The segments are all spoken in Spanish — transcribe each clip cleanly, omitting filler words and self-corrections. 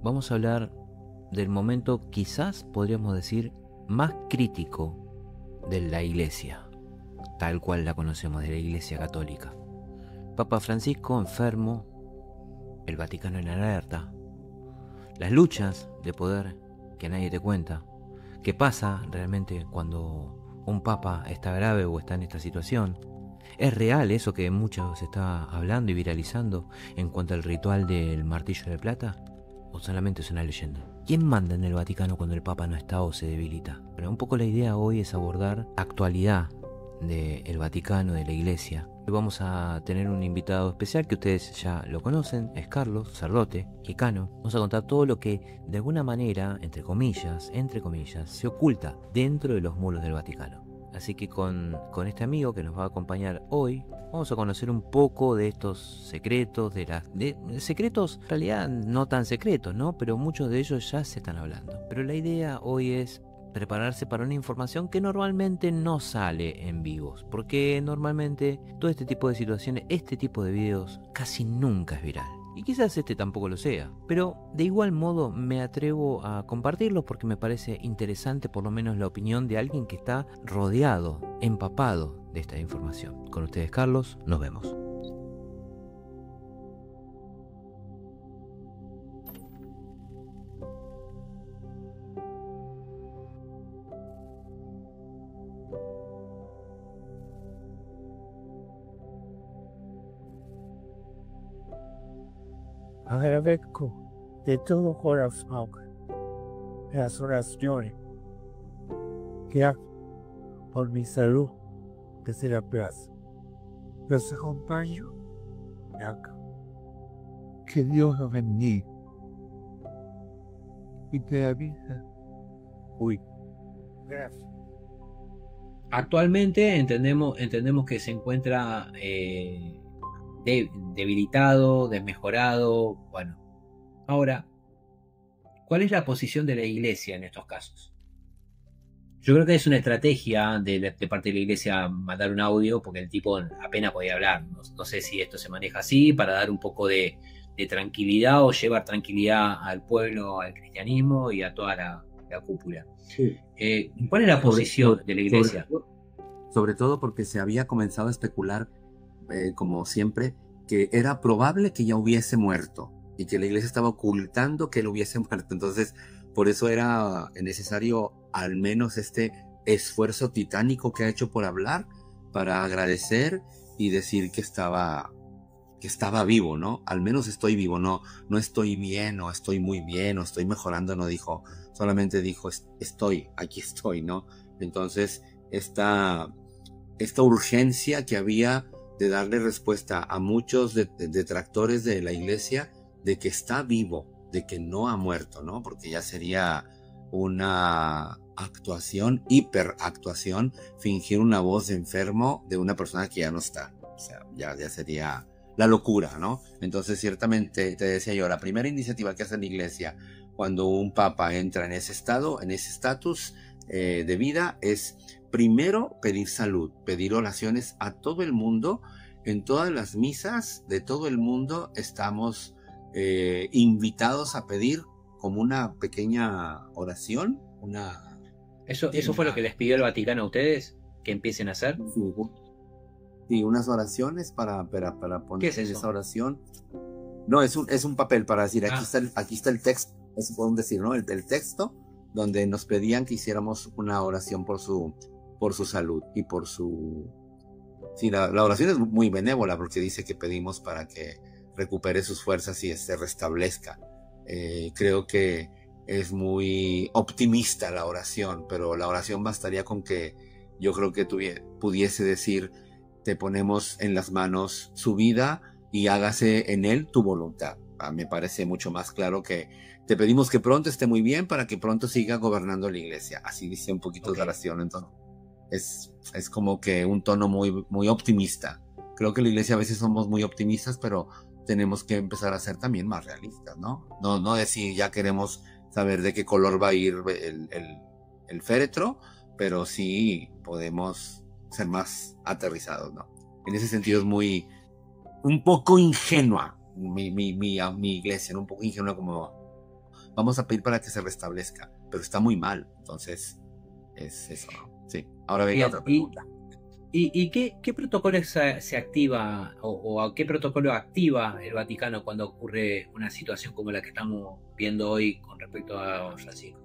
vamos a hablar del momento, quizás podríamos decir, más crítico de la Iglesia, tal cual la conocemos, de la Iglesia Católica. Papa Francisco enfermo, el Vaticano en alerta, las luchas de poder que nadie te cuenta, qué pasa realmente cuando un papa está grave o está en esta situación. ¿Es real eso que mucho se está hablando y viralizando en cuanto al ritual del martillo de plata? ¿O solamente es una leyenda? ¿Quién manda en el Vaticano cuando el Papa no está o se debilita? Pero un poco la idea hoy es abordar actualidad del Vaticano, de la Iglesia. Hoy vamos a tener un invitado especial que ustedes ya lo conocen, es Carlos, sacerdote, mexicano. Vamos a contar todo lo que de alguna manera, entre comillas, se oculta dentro de los muros del Vaticano. Así que con este amigo que nos va a acompañar hoy, vamos a conocer un poco de estos secretos, de secretos en realidad no tan secretos, ¿no? Pero muchos de ellos ya se están hablando. Pero la idea hoy es prepararse para una información que normalmente no sale en vivos, porque normalmente todo este tipo de situaciones, este tipo de videos casi nunca es viral. Y quizás este tampoco lo sea, pero de igual modo me atrevo a compartirlos porque me parece interesante por lo menos la opinión de alguien que está rodeado, empapado de esta información. Con ustedes, Carlos, nos vemos. Agradezco de todo corazón las oraciones que hago por mi salud desde la plaza. Los acompaño acá. Que Dios los bendiga y te avisa. Uy, gracias. Actualmente entendemos que se encuentra debilitado, desmejorado. Bueno, ahora, ¿cuál es la posición de la Iglesia en estos casos? Yo creo que es una estrategia de parte de la Iglesia mandar un audio porque el tipo apenas podía hablar. No sé si esto se maneja así para dar un poco de tranquilidad o llevar tranquilidad al pueblo, al cristianismo y a toda la cúpula. Sí. ¿Cuál es la posición de la Iglesia? Sobre todo porque se había comenzado a especular, como siempre, que era probable que ya hubiese muerto y que la Iglesia estaba ocultando que él hubiese muerto. Entonces, por eso era necesario al menos este esfuerzo titánico que ha hecho por hablar, para agradecer y decir que estaba vivo, ¿no? Al menos estoy vivo, no estoy bien, o estoy muy bien, o estoy mejorando, no dijo, solamente dijo, aquí estoy, ¿no? Entonces, esta urgencia que había de darle respuesta a muchos detractores de la Iglesia de que está vivo, de que no ha muerto, ¿no? Porque ya sería una actuación, hiperactuación, fingir una voz de enfermo de una persona que ya no está. O sea, ya sería la locura, ¿no? Entonces, ciertamente, te decía yo, la primera iniciativa que hace la Iglesia cuando un papa entra en ese estado, en ese estatus de vida, es primero pedir salud, pedir oraciones a todo el mundo. En todas las misas de todo el mundo estamos invitados a pedir como una pequeña oración, ¿Eso fue lo que les pidió el Vaticano a ustedes? ¿Que empiecen a hacer? Sí, unas oraciones para poner. ¿Qué es eso? Esa oración. No, es un papel para decir, aquí está el texto, eso podemos decir, ¿no? El texto donde nos pedían que hiciéramos una oración por su salud y por su... Sí, la oración es muy benévola porque dice que pedimos para que recupere sus fuerzas y se restablezca. Creo que es muy optimista la oración, pero la oración bastaría con que yo creo que pudiese decir, te ponemos en las manos su vida y hágase en él tu voluntad. Me parece mucho más claro que te pedimos que pronto esté muy bien para que pronto siga gobernando la Iglesia. Así dice un poquito de oración. Entonces, es como que un tono muy, muy optimista. Creo que la Iglesia a veces somos muy optimistas, pero tenemos que empezar a ser también más realistas, ¿no? No decir ya queremos saber de qué color va a ir el féretro, pero sí podemos ser más aterrizados, ¿no? En ese sentido es un poco ingenua mi iglesia, ¿no? Un poco ingenua vamos a pedir para que se restablezca, pero está muy mal. Entonces, es eso, ¿no? Sí. Ahora venga otra pregunta. ¿Y qué protocolo se activa o a qué protocolo activa el Vaticano cuando ocurre una situación como la que estamos viendo hoy con respecto a Francisco?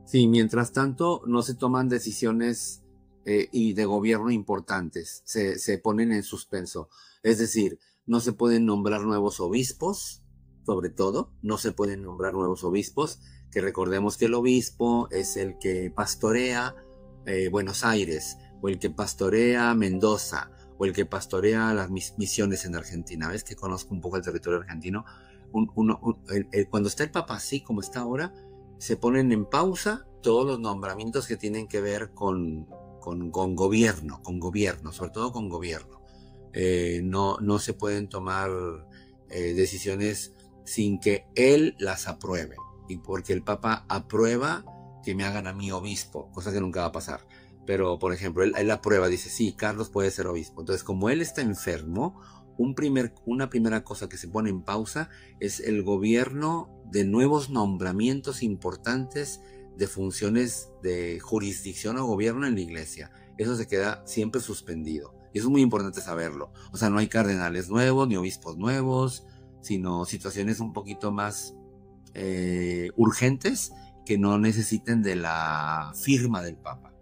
Sí, mientras tanto no se toman decisiones y de gobierno importantes, se ponen en suspenso. Es decir, no se pueden nombrar nuevos obispos, sobre todo, no se pueden nombrar nuevos obispos, que recordemos que el obispo es el que pastorea Buenos Aires, o el que pastorea Mendoza, o el que pastorea las misiones en Argentina. ¿Ves que conozco un poco el territorio argentino? Cuando está el Papa así como está ahora, se ponen en pausa todos los nombramientos que tienen que ver con gobierno, sobre todo con gobierno. No se pueden tomar decisiones sin que él las apruebe, y porque el Papa aprueba que me hagan a mí obispo, cosa que nunca va a pasar. Pero, por ejemplo, él aprueba, dice, sí, Carlos puede ser obispo. Entonces, como él está enfermo, una primera cosa que se pone en pausa es el gobierno de nuevos nombramientos importantes de funciones de jurisdicción o gobierno en la iglesia. Eso se queda siempre suspendido. Y eso es muy importante saberlo. O sea, no hay cardenales nuevos ni obispos nuevos, sino situaciones un poquito más urgentes que no necesiten de la firma del Papa.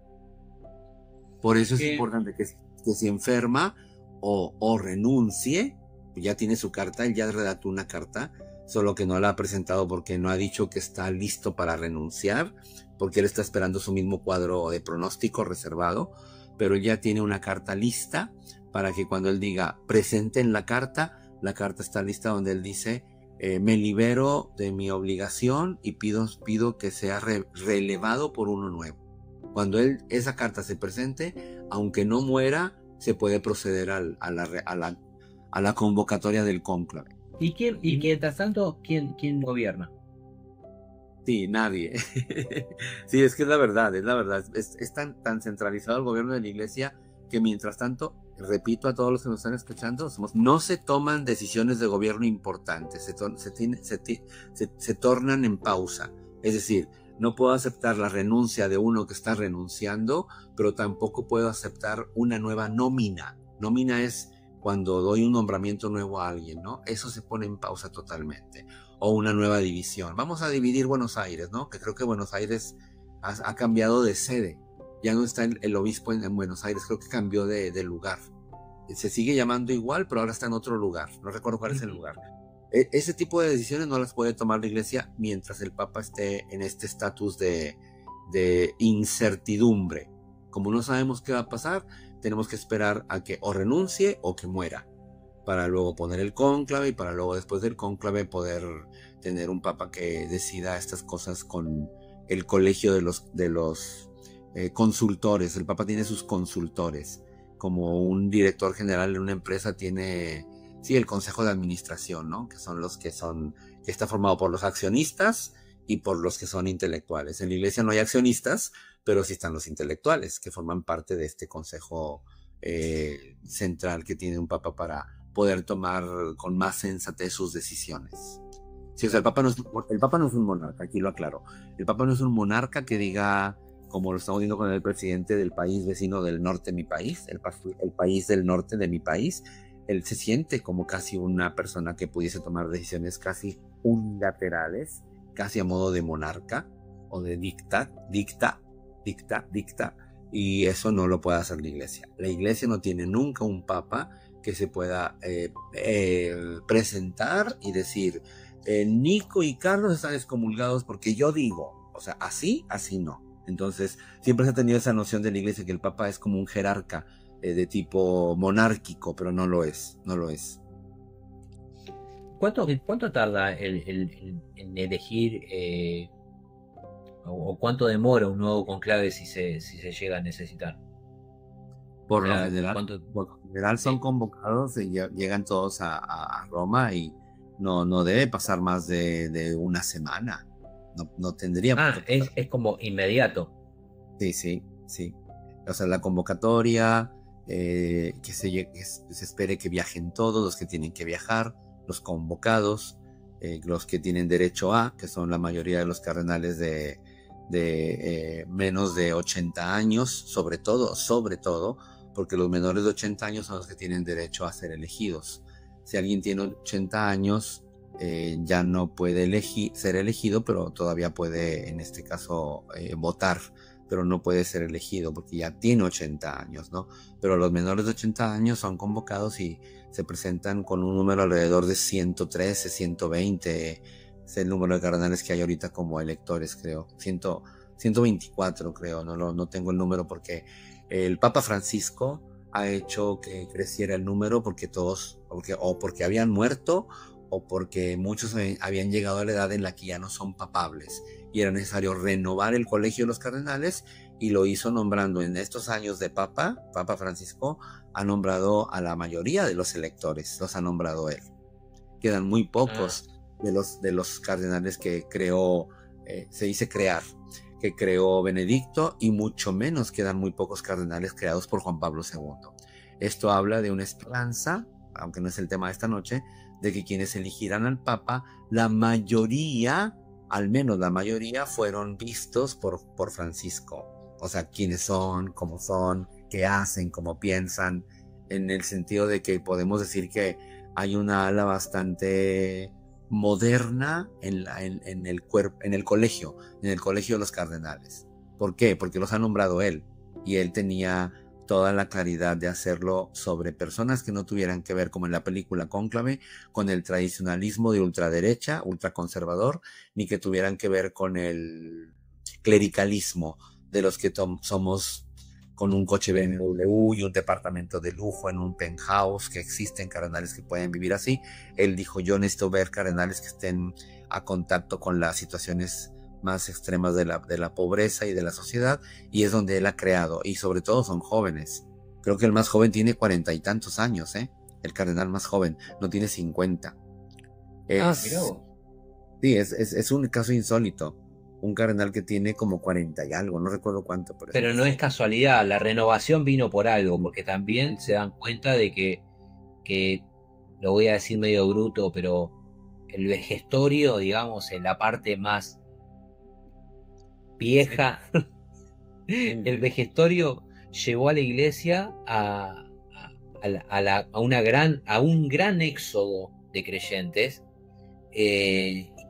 Por eso es importante que si enferma o renuncie, ya tiene su carta, él ya redactó una carta, solo que no la ha presentado porque no ha dicho que está listo para renunciar, porque él está esperando su mismo cuadro de pronóstico reservado, pero él ya tiene una carta lista para que cuando él diga presenten la carta está lista donde él dice me libero de mi obligación y pido que sea relevado por uno nuevo. Cuando esa carta se presente, aunque no muera, se puede proceder a la convocatoria del cónclave. ¿Y mientras tanto, quién gobierna? Sí, nadie. Sí, es que es la verdad. Es tan centralizado el gobierno de la iglesia que mientras tanto, repito a todos los que nos están escuchando, no se toman decisiones de gobierno importantes, se tornan en pausa. Es decir, no puedo aceptar la renuncia de uno que está renunciando, pero tampoco puedo aceptar una nueva nómina. Nómina es cuando doy un nombramiento nuevo a alguien, ¿no? Eso se pone en pausa totalmente. O una nueva división. Vamos a dividir Buenos Aires, ¿no? Que creo que Buenos Aires ha cambiado de sede. Ya no está el obispo en Buenos Aires, creo que cambió de lugar. Se sigue llamando igual, pero ahora está en otro lugar. No recuerdo cuál es el lugar. Ese tipo de decisiones no las puede tomar la iglesia mientras el Papa esté en este estatus de incertidumbre. Como no sabemos qué va a pasar, tenemos que esperar a que o renuncie o que muera, para luego poner el cónclave y para luego después del cónclave poder tener un Papa que decida estas cosas con el colegio de los consultores. El Papa tiene sus consultores, como un director general de una empresa tiene, sí, el consejo de administración, ¿no? Que son los que está formado por los accionistas y por los que son intelectuales. En la iglesia no hay accionistas, pero sí están los intelectuales, que forman parte de este consejo central que tiene un Papa para poder tomar con más sensatez sus decisiones. Sí, o sea, el Papa no es un monarca, aquí lo aclaro. El Papa no es un monarca que diga, como lo estamos viendo con el presidente del país vecino del norte de mi país, el país del norte de mi país. Él se siente como casi una persona que pudiese tomar decisiones casi unilaterales, casi a modo de monarca o de dicta, y eso no lo puede hacer la iglesia. La iglesia no tiene nunca un papa que se pueda presentar y decir Nico y Carlos están excomulgados porque yo digo, o sea, así no. Entonces siempre se ha tenido esa noción de la iglesia que el papa es como un jerarca de tipo monárquico, pero no lo es. ¿Cuánto tarda en elegir o cuánto demora un nuevo conclave si se llega a necesitar? Por lo general son convocados y llegan todos a Roma y no debe pasar más de una semana. No tendría. Es como inmediato. Sí. O sea, la convocatoria, que se espere que viajen todos los que tienen que viajar, los convocados, los que tienen derecho a, que son la mayoría de los cardenales de menos de 80 años, sobre todo, porque los menores de 80 años son los que tienen derecho a ser elegidos. Si alguien tiene 80 años, ya no puede ser elegido, pero todavía puede, en este caso, votar, pero no puede ser elegido porque ya tiene 80 años, ¿no? Pero los menores de 80 años son convocados y se presentan con un número alrededor de 113, 120, es el número de cardenales que hay ahorita como electores, creo, 124 creo, no tengo el número porque el Papa Francisco ha hecho que creciera el número porque porque habían muerto o porque muchos habían llegado a la edad en la que ya no son papables y era necesario renovar el colegio de los cardenales, y lo hizo nombrando en estos años de Papa Francisco, ha nombrado a la mayoría de los electores, los ha nombrado él. Quedan muy pocos de los cardenales que creó, se dice crear, que creó Benedicto, y mucho menos quedan muy pocos cardenales creados por Juan Pablo II. Esto habla de una esperanza, aunque no es el tema de esta noche, de que quienes elegirán al Papa, la mayoría, al menos la mayoría, fueron vistos por Francisco. O sea, quiénes son, cómo son, qué hacen, cómo piensan, en el sentido de que podemos decir que hay una ala bastante moderna en el colegio de los cardenales. ¿Por qué? Porque los ha nombrado él, y él tenía toda la claridad de hacerlo sobre personas que no tuvieran que ver, como en la película Cónclave, con el tradicionalismo de ultraderecha, ultraconservador, ni que tuvieran que ver con el clericalismo de los que somos con un coche BMW y un departamento de lujo en un penthouse, que existen cardenales que pueden vivir así. Él dijo, yo necesito ver cardenales que estén a contacto con las situaciones más extremas de la pobreza y de la sociedad, y es donde él ha creado, y sobre todo son jóvenes. Creo que el más joven tiene 40 y tantos años, el cardenal más joven, no tiene 50. Mirá vos. Sí, es un caso insólito. Un cardenal que tiene como 40 y algo, no recuerdo cuánto. Pero no es casualidad, la renovación vino por algo, porque también se dan cuenta de que lo voy a decir medio bruto, pero el vejestorio, digamos, en la parte más vieja, el vejestorio llevó a la iglesia a un gran éxodo de creyentes,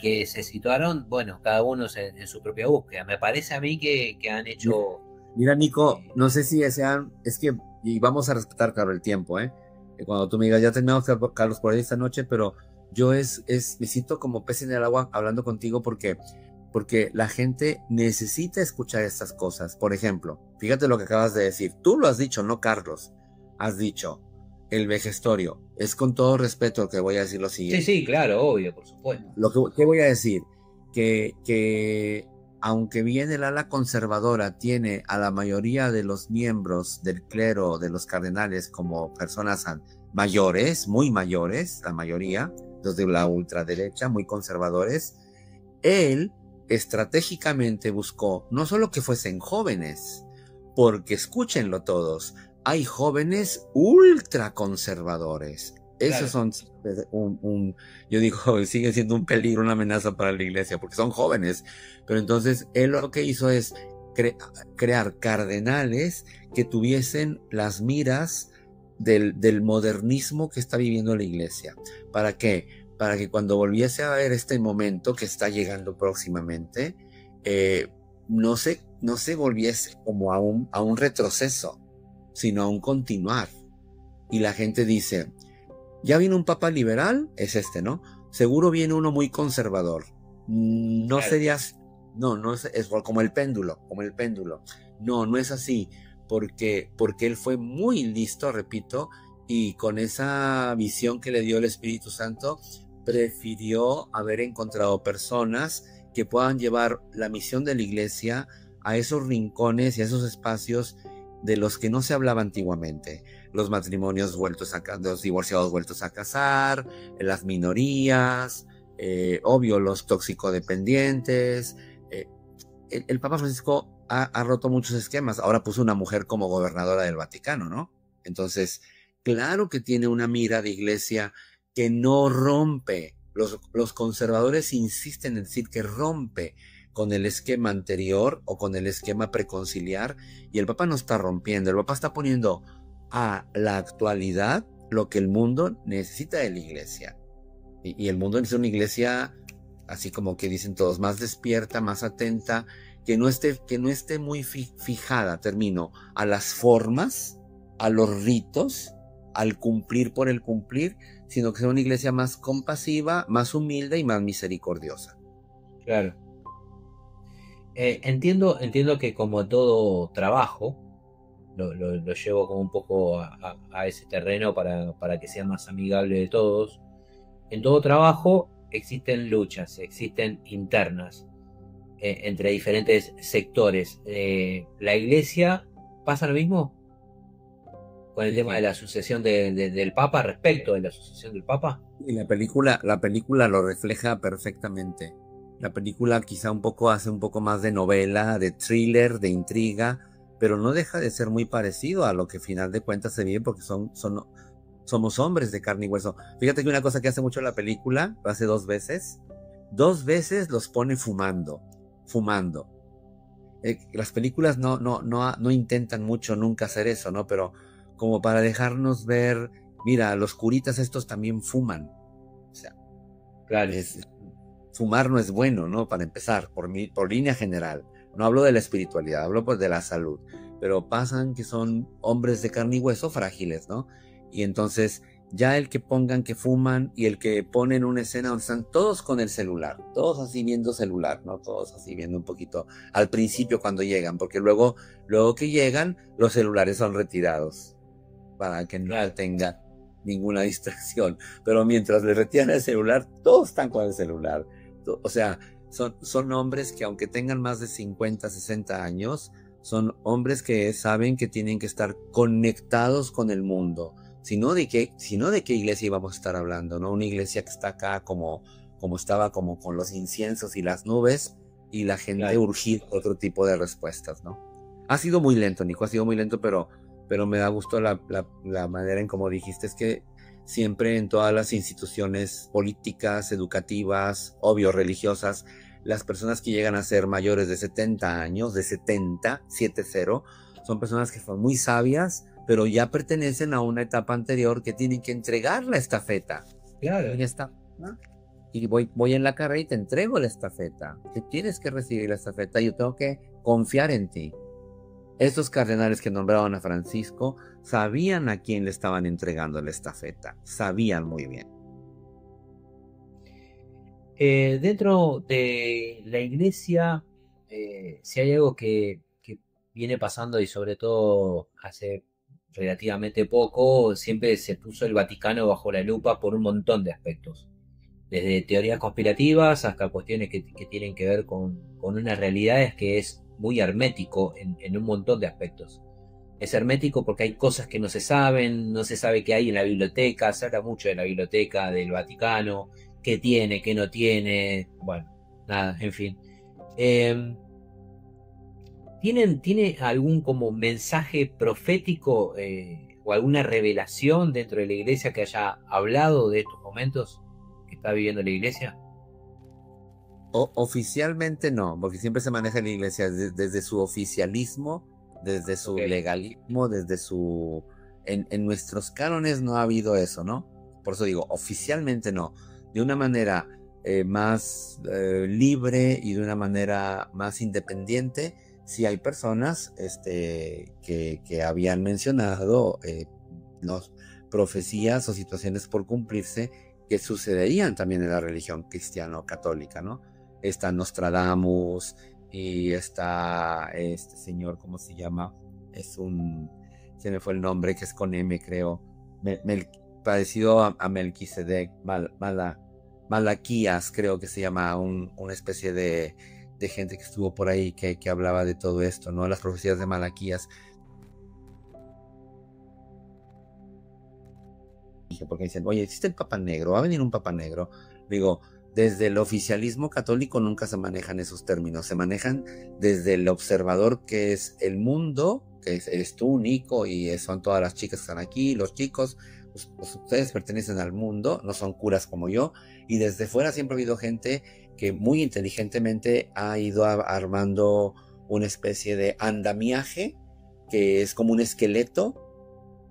que se situaron, bueno, cada uno en su propia búsqueda. Me parece a mí que han hecho... Mira, Nico, no sé si es que, y vamos a respetar, claro, el tiempo, cuando tú me digas, ya terminamos, Carlos, por ahí esta noche, pero yo me siento como pez en el agua hablando contigo porque la gente necesita escuchar estas cosas. Por ejemplo, fíjate lo que acabas de decir. Tú lo has dicho, no Carlos. Has dicho, el vejestorio. Es con todo respeto que voy a decir lo siguiente. Sí, claro, obvio, por supuesto. ¿Qué voy a decir? Que aunque bien el ala conservadora tiene a la mayoría de los miembros del clero, de los cardenales, como personas mayores, muy mayores, la mayoría, los de la ultraderecha, muy conservadores, él estratégicamente buscó no solo que fuesen jóvenes, porque escúchenlo todos, hay jóvenes ultraconservadores. Esos son yo digo, sigue siendo un peligro, una amenaza para la iglesia, porque son jóvenes. Pero entonces él lo que hizo es crear cardenales que tuviesen las miras del modernismo que está viviendo la iglesia. ¿Para qué? Para que cuando volviese a ver este momento que está llegando próximamente, no se volviese como a un retroceso, sino a un continuar. Y la gente dice, ya vino un papa liberal, es ¿no? Seguro viene uno muy conservador. No sería, no es como el péndulo, No es así, porque él fue muy listo, repito, y con esa visión que le dio el Espíritu Santo, prefirió haber encontrado personas que puedan llevar la misión de la iglesia a esos rincones y a esos espacios de los que no se hablaba antiguamente. Los matrimonios los divorciados vueltos a casar, las minorías, obvio, los toxicodependientes. El Papa Francisco ha roto muchos esquemas. Ahora puso una mujer como gobernadora del Vaticano, ¿no? Entonces, claro que tiene una mira de iglesia que no rompe los conservadores insisten en decir que rompe con el esquema anterior o con el esquema preconciliar, y el Papa no está rompiendo, el Papa está poniendo a la actualidad lo que el mundo necesita de la iglesia. Y el mundo necesita una iglesia, así como que dicen todos, más despierta, más atenta, que no esté muy fijada, termino, a las formas, a los ritos, al cumplir por el cumplir, sino que sea una iglesia más compasiva, más humilde y más misericordiosa. Claro. Entiendo que como todo trabajo, lo llevo como un poco a ese terreno para que sea más amigable de todos. En todo trabajo existen luchas, existen internas entre diferentes sectores. ¿La iglesia pasa lo mismo con el tema de la sucesión del Papa, respecto de la sucesión del Papa? Y la película lo refleja perfectamente. La película quizá hace un poco más de novela, de thriller, de intriga, pero no deja de ser muy parecido a lo que al final de cuentas se vive, porque somos hombres de carne y hueso. Fíjate que una cosa que hace mucho la película, lo hace 2 veces. 2 veces los pone fumando. Las películas no intentan mucho nunca hacer eso, ¿no? Pero como para dejarnos ver, mira, los curitas estos también fuman. O sea, claro. Fumar no es bueno, ¿no? Para empezar, por línea general. No hablo de la espiritualidad, hablo pues de la salud. Pero pasan que son hombres de carne y hueso frágiles, ¿no? Y entonces ya el que pongan que fuman y el que ponen una escena donde están todos con el celular, todos así viendo celular, ¿no? Todos así viendo un poquito al principio cuando llegan, porque luego que llegan, los celulares son retirados para que no tenga ninguna distracción. Pero mientras le retiran el celular, todos están con el celular. O sea, son hombres que aunque tengan más de 50, 60 años, son hombres que saben que tienen que estar conectados con el mundo. Sino de qué iglesia íbamos a estar hablando, ¿no? Una iglesia que está acá como estaba, como con los inciensos y las nubes, y la gente urgir otro tipo de respuestas, ¿no? Ha sido muy lento, Nico, ha sido muy lento, pero me da gusto la manera en cómo dijiste. Es que siempre en todas las instituciones políticas, educativas, obvio, religiosas, las personas que llegan a ser mayores de 70 años, de 70, son personas que son muy sabias, pero ya pertenecen a una etapa anterior que tienen que entregar la estafeta. Claro. ¿No? Y voy en la carrera y te entrego la estafeta. Que tienes que recibir la estafeta, yo tengo que confiar en ti. Estos cardenales que nombraron a Francisco sabían a quién le estaban entregando la estafeta. Sabían muy bien. Dentro de la iglesia, si hay algo que viene pasando, y sobre todo hace relativamente poco, siempre se puso el Vaticano bajo la lupa por un montón de aspectos. Desde teorías conspirativas hasta cuestiones que tienen que ver con unas realidades que es muy hermético en un montón de aspectos. Es hermético porque hay cosas que no se saben, no se sabe qué hay en la biblioteca, se habla mucho de la biblioteca del Vaticano, qué tiene, qué no tiene, bueno, nada, en fin. ¿Tiene algún como mensaje profético o alguna revelación dentro de la iglesia que haya hablado de estos momentos que está viviendo la iglesia? Oficialmente no, porque siempre se maneja en la iglesia desde su oficialismo, desde su legalismo, desde su... En nuestros cánones no ha habido eso, ¿no? Por eso digo, oficialmente no. De una manera más libre y de una manera más independiente, sí hay personas que habían mencionado profecías o situaciones por cumplirse que sucederían también en la religión cristiano-católica, ¿no? Está Nostradamus y está este señor, ¿cómo se llama? Se me fue el nombre, que es con M, creo. Parecido a Melquisedec, Malaquías, creo que se llama, una especie de gente que estuvo por ahí que hablaba de todo esto, ¿no? Las profecías de Malaquías. Porque dicen, oye, existe el Papa Negro, va a venir un Papa Negro. Digo, desde el oficialismo católico nunca se manejan esos términos, se manejan desde el observador que es el mundo, que eres tú, Nico, y son todas las chicas que están aquí, los chicos, pues ustedes pertenecen al mundo, no son curas como yo, Y desde fuera siempre ha habido gente que muy inteligentemente ha ido armando una especie de andamiaje que es como un esqueleto,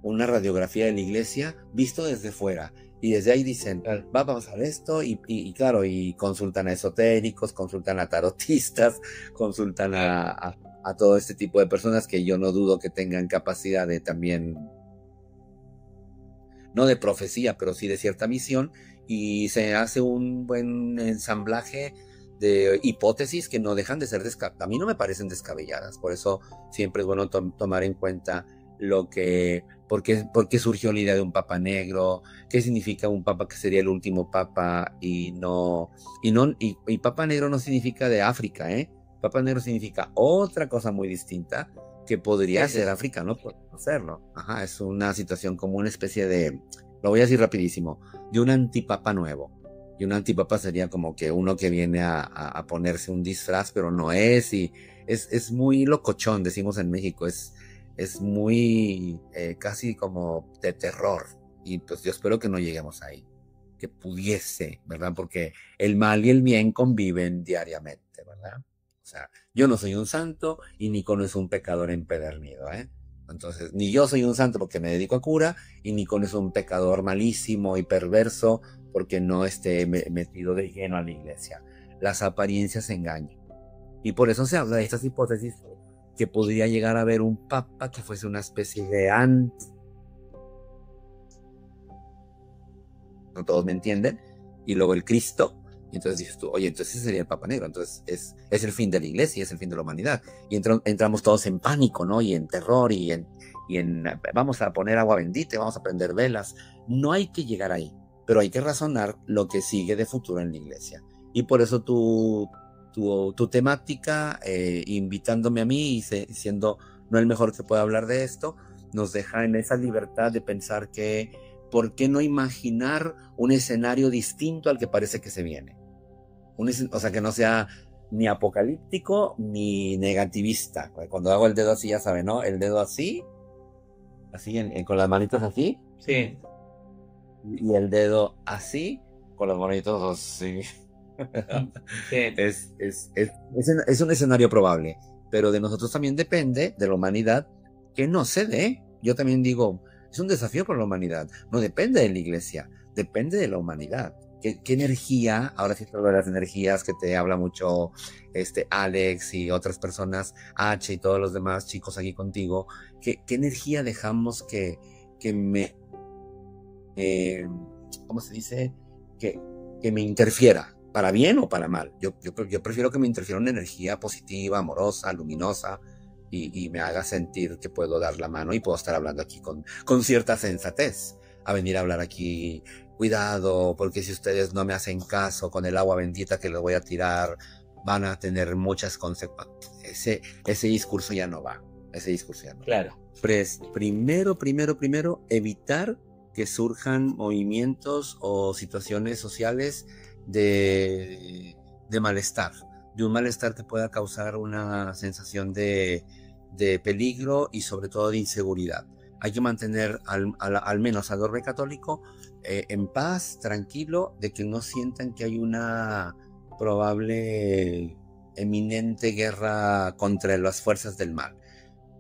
una radiografía de la iglesia visto desde fuera. Y desde ahí dicen, vamos a ver esto, y claro, y consultan a esotéricos, consultan a tarotistas, consultan a todo este tipo de personas que yo no dudo que tengan capacidad de también, no de profecía, pero sí de cierta misión, y se hace un buen ensamblaje de hipótesis que no dejan de ser a mí no me parecen descabelladas. Por eso siempre es bueno tomar en cuenta por qué surgió la idea de un papa negro, qué significa un papa que sería el último papa, y papa negro no significa de África, Papa negro significa otra cosa muy distinta que podría ser africano por hacerlo. Ajá, es una situación como una especie de, lo voy a decir rapidísimo, de un antipapa nuevo. Y un antipapa sería como que uno que viene a ponerse un disfraz, pero no es, y es muy locochón, decimos en México, es muy casi como de terror. Y pues yo espero que no lleguemos ahí, que pudiese, ¿verdad? Porque el mal y el bien conviven diariamente, ¿verdad? O sea, yo no soy un santo y Nico no es un pecador empedernido, Entonces, ni yo soy un santo porque me dedico a cura, y Nico no es un pecador malísimo y perverso porque no esté metido de lleno a la iglesia. Las apariencias engañan. Y por eso se habla de estas hipótesis que podría llegar a haber un papa que fuese una especie de no todos me entienden, y luego el Cristo. Y entonces dices tú, oye, entonces ese sería el Papa Negro, entonces es el fin de la iglesia, es el fin de la humanidad. Y entramos todos en pánico, ¿no? Y en terror, y en vamos a poner agua bendita, vamos a prender velas. No hay que llegar ahí, pero hay que razonar lo que sigue de futuro en la iglesia. Y por eso tu temática, invitándome a mí y siendo no el mejor que pueda hablar de esto, nos deja en esa libertad de pensar que, ¿por qué no imaginar un escenario distinto al que parece que se viene? O sea, que no sea ni apocalíptico ni negativista. Cuando hago el dedo así, ya saben, ¿no? El dedo así con las manitos así. Sí. Y el dedo así, con las manitos así. Sí. Es un escenario probable, pero de nosotros también depende, de la humanidad, que no se dé. Yo también digo, es un desafío para la humanidad. No depende de la iglesia, depende de la humanidad. ¿Qué energía? Ahora sí te hablo de las energías que te habla mucho Alex y otras personas, H y todos los demás chicos aquí contigo. ¿Qué energía dejamos ¿cómo se dice? Que me interfiera, para bien o para mal? Yo prefiero que me interfiera una energía positiva, amorosa, luminosa, y me haga sentir que puedo dar la mano y puedo estar hablando aquí con cierta sensatez, a venir a hablar aquí, cuidado, porque si ustedes no me hacen caso con el agua bendita que les voy a tirar, van a tener muchas consecuencias. Ese discurso ya no va, Claro. Primero, evitar que surjan movimientos o situaciones sociales de malestar, de un malestar que pueda causar una sensación de peligro y sobre todo de inseguridad. Hay que mantener al menos al orbe católico en paz, tranquilo, de que no sientan que hay una probable eminente guerra contra las fuerzas del mal.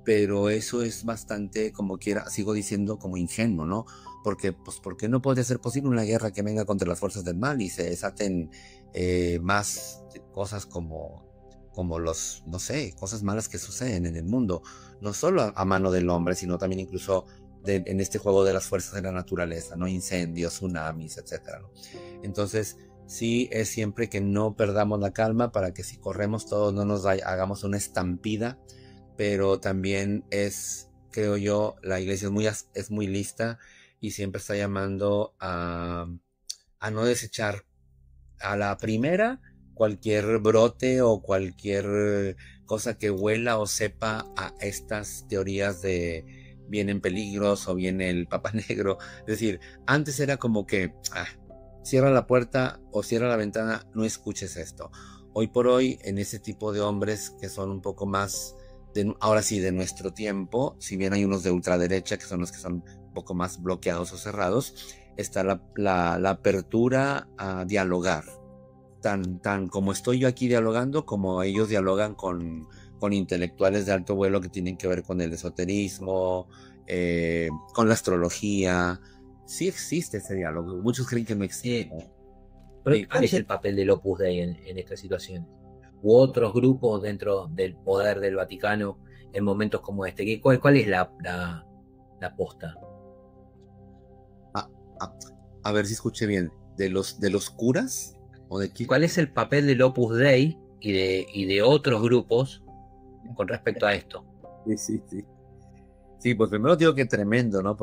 Pero eso es bastante, como quiera, sigo diciendo, como ingenuo, ¿no? Porque, pues, ¿por qué no puede ser posible una guerra que venga contra las fuerzas del mal y se desaten más cosas como los, no sé, cosas malas que suceden en el mundo? No solo a mano del hombre, sino también incluso en este juego de las fuerzas de la naturaleza, ¿no? Incendios, tsunamis, etcétera, ¿no? Entonces, sí es siempre que no perdamos la calma para que si corremos todos no nos hagamos una estampida. Pero también creo yo, la iglesia es muy lista y siempre está llamando a no desechar a la primera cualquier brote o cualquier cosa que huela o sepa a estas teorías de vienen peligros o viene el Papa Negro. Es decir, antes era como que cierra la puerta o cierra la ventana, no escuches esto. Hoy por hoy, en ese tipo de hombres que son un poco más ahora sí, de nuestro tiempo, si bien hay unos de ultraderecha que son los que son un poco más bloqueados o cerrados, está la apertura a dialogar. Tan como estoy yo aquí dialogando, como ellos dialogan con intelectuales de alto vuelo que tienen que ver con el esoterismo, con la astrología. Sí existe ese diálogo. Muchos creen que no existe. Pero ¿cuál es el papel del Opus Dei en esta situación? ¿U otros grupos dentro del poder del Vaticano en momentos como este? ¿Cuál es la posta? A ver si escuché bien. ¿De los curas? ¿O de qué? ¿Cuál es el papel del Opus Dei y de otros grupos con respecto a esto? Sí. Sí, pues primero digo que tremendo, ¿no?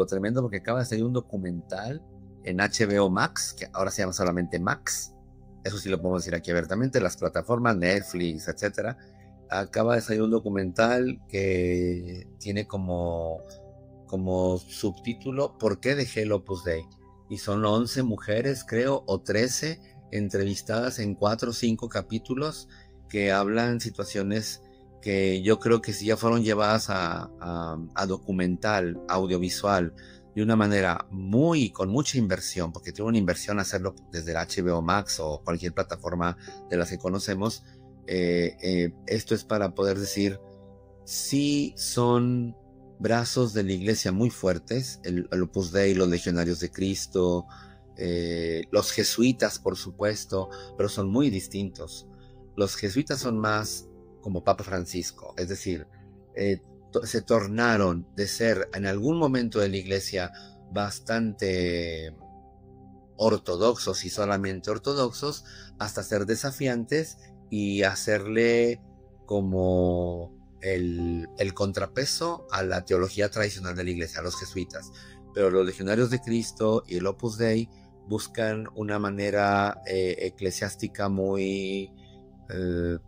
Tremendo porque acaba de salir un documental en HBO Max, que ahora se llama solamente Max. Eso sí lo podemos decir aquí abiertamente, las plataformas Netflix, etcétera. Acaba de salir un documental que tiene como subtítulo ¿Por qué dejé el Opus Dei? Y son 11 mujeres, creo, o 13 entrevistadas en 4 o 5 capítulos que hablan situaciones que yo creo que sí ya fueron llevadas a documental, audiovisual, de una manera con mucha inversión, porque tiene una inversión hacerlo desde el HBO Max o cualquier plataforma de las que conocemos. Esto es para poder decir, sí son brazos de la iglesia muy fuertes, el Opus Dei, los Legionarios de Cristo, los jesuitas, por supuesto, pero son muy distintos. Los jesuitas son más como Papa Francisco, es decir, se tornaron de ser en algún momento de la iglesia bastante ortodoxos y solamente ortodoxos, hasta ser desafiantes y hacerle como el contrapeso a la teología tradicional de la iglesia, a los jesuitas. Pero los Legionarios de Cristo y el Opus Dei buscan una manera eclesiástica muy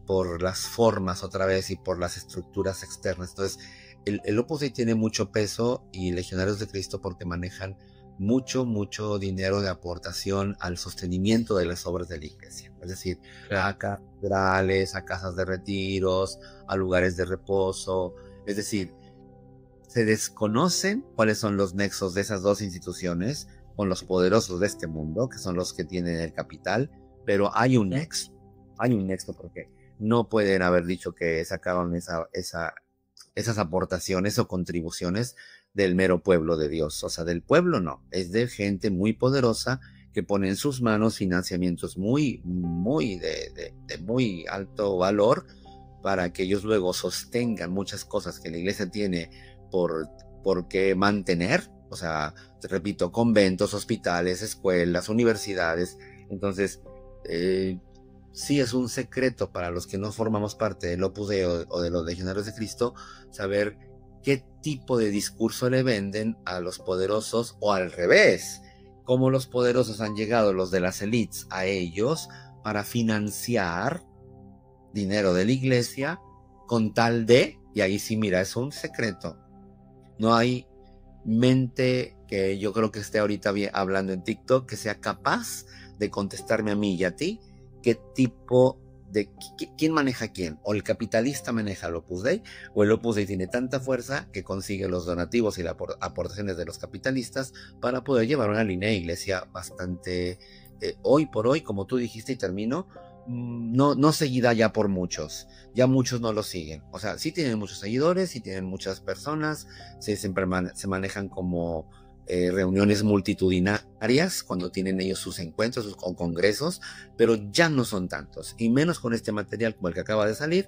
por las formas otra vez y por las estructuras externas. Entonces el Opus Dei tiene mucho peso y Legionarios de Cristo porque manejan mucho dinero de aportación al sostenimiento de las obras de la iglesia, es decir, a catedrales, a casas de retiros, a lugares de reposo. Es decir, se desconocen cuáles son los nexos de esas dos instituciones con los poderosos de este mundo, que son los que tienen el capital, pero hay un nexo porque no pueden haber dicho que sacaron esas aportaciones o contribuciones del mero pueblo de Dios. O sea, del pueblo no, es de gente muy poderosa que pone en sus manos financiamientos muy muy alto valor para que ellos luego sostengan muchas cosas que la iglesia tiene por qué mantener. O sea, te repito, conventos, hospitales, escuelas, universidades. Entonces, sí es un secreto para los que no formamos parte del Opus Dei o de los Legionarios de Cristo saber qué tipo de discurso le venden a los poderosos, o al revés, cómo los poderosos han llegado, los de las élites, a ellos para financiar dinero de la iglesia con tal de, y ahí sí, mira, es un secreto. No hay mente que yo creo que esté ahorita hablando en TikTok que sea capaz de contestarme a mí y a ti qué tipo de quién maneja quién, o el capitalista maneja el Opus Dei, o el Opus Dei tiene tanta fuerza que consigue los donativos y las aportaciones de los capitalistas para poder llevar una línea de iglesia bastante hoy por hoy, como tú dijiste, y termino, no seguida ya por muchos. Ya muchos no lo siguen. O sea, sí tienen muchos seguidores, sí tienen muchas personas, siempre se manejan como reuniones multitudinarias cuando tienen ellos sus encuentros o congresos, pero ya no son tantos, y menos con este material como el que acaba de salir.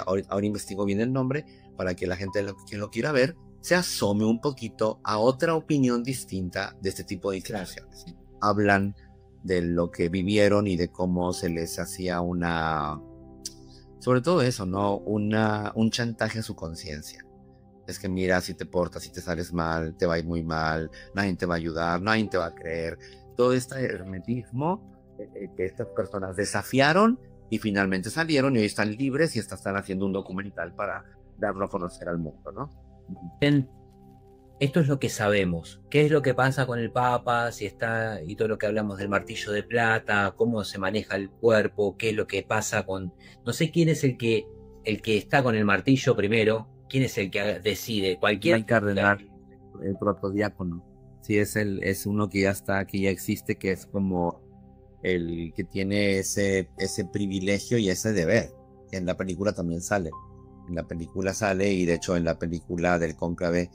Ahora investigo bien el nombre para que la gente, quien lo quiera ver, se asome un poquito a otra opinión distinta de este tipo de instituciones. Hablan de lo que vivieron y de cómo se les hacía sobre todo eso, ¿no? Un chantaje a su conciencia. Es que mira, si te portas, si te sales mal, te va a ir muy mal, nadie te va a ayudar, nadie te va a creer. Todo este hermetismo que estas personas desafiaron y finalmente salieron y hoy están libres y están haciendo un documental para darlo a conocer al mundo, ¿no? Esto es lo que sabemos. ¿Qué es lo que pasa con el Papa? Si está, y todo lo que hablamos del martillo de plata, cómo se maneja el cuerpo, qué es lo que pasa con... No sé quién es el que está con el martillo primero, quién es el que decide. Cualquier cardenal, el protodiácono. Sí, es uno que ya está, que ya existe, que es como el que tiene ese privilegio y ese deber. En la película también sale. En la película sale, y de hecho en la película del cónclave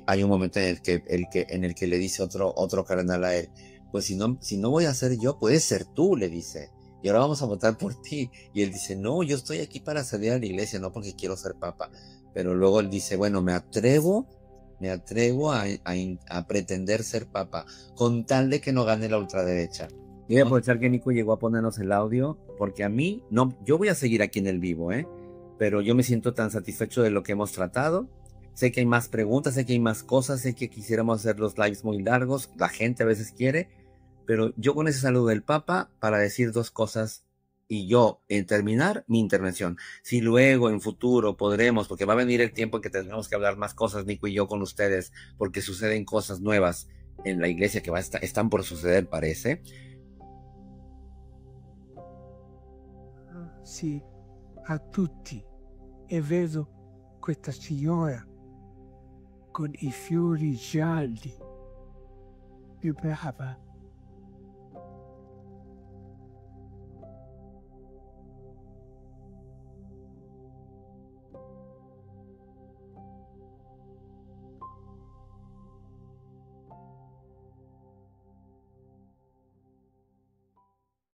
hay un momento en el que le dice otro cardenal a él, pues si no voy a ser yo, puedes ser tú, le dice. Y ahora vamos a votar por ti. Y él dice, no, yo estoy aquí para servir a la iglesia, no porque quiero ser papa. Pero luego él dice, bueno, me atrevo a pretender ser papa, con tal de que no gane la ultraderecha. Y voy a aprovechar que Nico llegó a ponernos el audio, porque a mí, no, yo voy a seguir aquí en el vivo, pero yo me siento tan satisfecho de lo que hemos tratado. Sé que hay más preguntas, sé que hay más cosas, sé que quisiéramos hacer los lives muy largos, la gente a veces quiere, pero yo con ese saludo del Papa para decir dos cosas y yo en terminar mi intervención. Si luego en futuro podremos, porque va a venir el tiempo en que tendremos que hablar más cosas, Nico y yo, con ustedes, porque suceden cosas nuevas en la iglesia que están por suceder, parece. Sì, a tutti. E vedo questa signora con i fiori gialli, più brava